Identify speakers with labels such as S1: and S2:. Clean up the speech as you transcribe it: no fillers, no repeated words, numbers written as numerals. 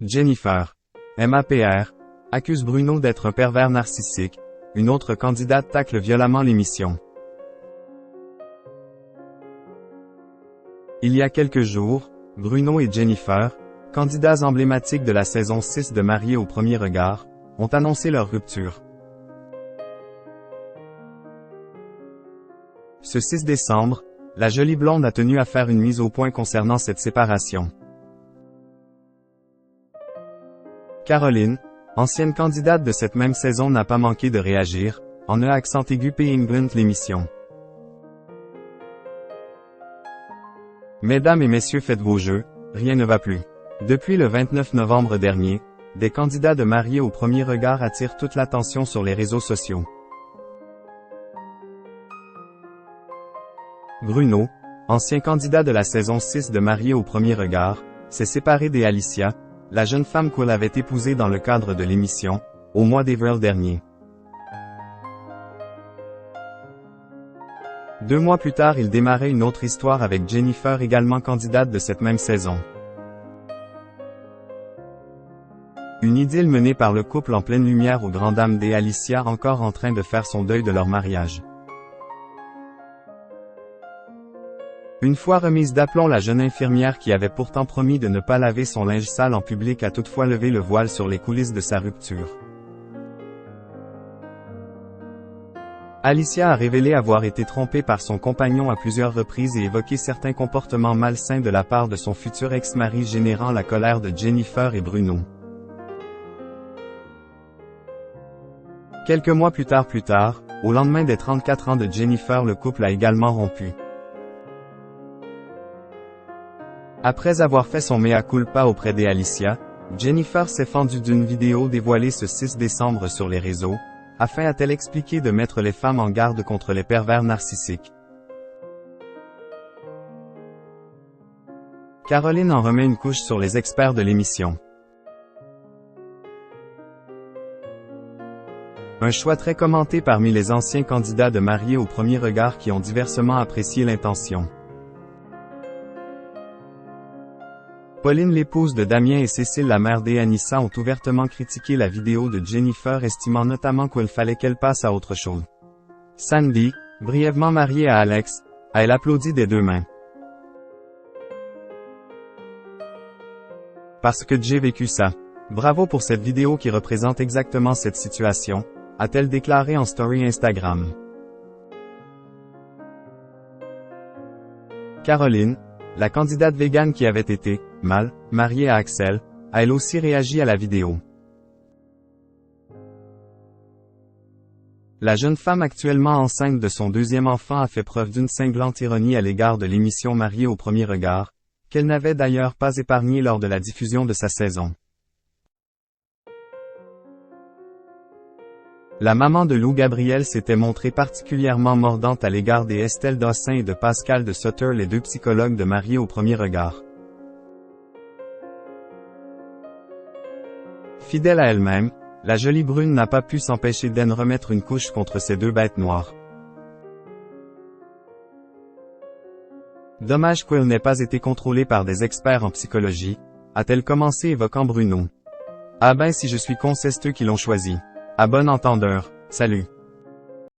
S1: Jennifer, MAPR, accuse Bruno d'être un pervers narcissique. Une autre candidate tacle violemment l'émission. Il y a quelques jours, Bruno et Jennifer, candidats emblématiques de la saison 6 de Mariés au premier regard, ont annoncé leur rupture. Ce 6 décembre, la jolie blonde a tenu à faire une mise au point concernant cette séparation. Caroline, ancienne candidate de cette même saison, n'a pas manqué de réagir, en a accent aigu paying blunt l'émission. Mesdames et messieurs, faites vos jeux, rien ne va plus. Depuis le 29 novembre dernier, des candidats de Mariés au premier regard attirent toute l'attention sur les réseaux sociaux. Bruno, ancien candidat de la saison 6 de Mariés au premier regard, s'est séparé d'Alicia, la jeune femme qu'il avait épousée dans le cadre de l'émission, au mois d'avril dernier. 2 mois plus tard, il démarrait une autre histoire avec Jennifer, également candidate de cette même saison. Une idylle menée par le couple en pleine lumière aux grandes dames d'Alicia, encore en train de faire son deuil de leur mariage. Une fois remise d'aplomb, la jeune infirmière qui avait pourtant promis de ne pas laver son linge sale en public a toutefois levé le voile sur les coulisses de sa rupture. Alicia a révélé avoir été trompée par son compagnon à plusieurs reprises et évoqué certains comportements malsains de la part de son futur ex-mari, générant la colère de Jennifer et Bruno. Quelques mois plus tard, au lendemain des 34 ans de Jennifer, le couple a également rompu. Après avoir fait son mea culpa auprès d'Alicia, Jennifer s'est fendue d'une vidéo dévoilée ce 6 décembre sur les réseaux, afin, a-t-elle expliqué, de mettre les femmes en garde contre les pervers narcissiques. Caroline en remet une couche sur les experts de l'émission. Un choix très commenté parmi les anciens candidats de Mariés au premier regard qui ont diversement apprécié l'intention. Pauline, l'épouse de Damien, et Cécile, la mère d'Anissa, ont ouvertement critiqué la vidéo de Jennifer, estimant notamment qu'il fallait qu'elle passe à autre chose. Sandy, brièvement mariée à Alex, elle applaudit des 2 mains. Parce que j'ai vécu ça. Bravo pour cette vidéo qui représente exactement cette situation, a-t-elle déclaré en story Instagram. Caroline, la candidate végane qui avait été, mariée à Axel, a elle aussi réagi à la vidéo. La jeune femme actuellement enceinte de son 2e enfant a fait preuve d'une cinglante ironie à l'égard de l'émission Mariés au premier regard, qu'elle n'avait d'ailleurs pas épargnée lors de la diffusion de sa saison. La maman de Lou Gabriel s'était montrée particulièrement mordante à l'égard d'Estelle Dossin et de Pascal de Sutter, les 2 psychologues de Mariés au premier regard. Fidèle à elle-même, la jolie brune n'a pas pu s'empêcher d'en remettre une couche contre ces 2 bêtes noires. Dommage qu'il n'ait pas été contrôlé par des experts en psychologie, a-t-elle commencé, évoquant Bruno. Ah ben si je suis con, c'est eux qui l'ont choisi. À bon entendeur, salut.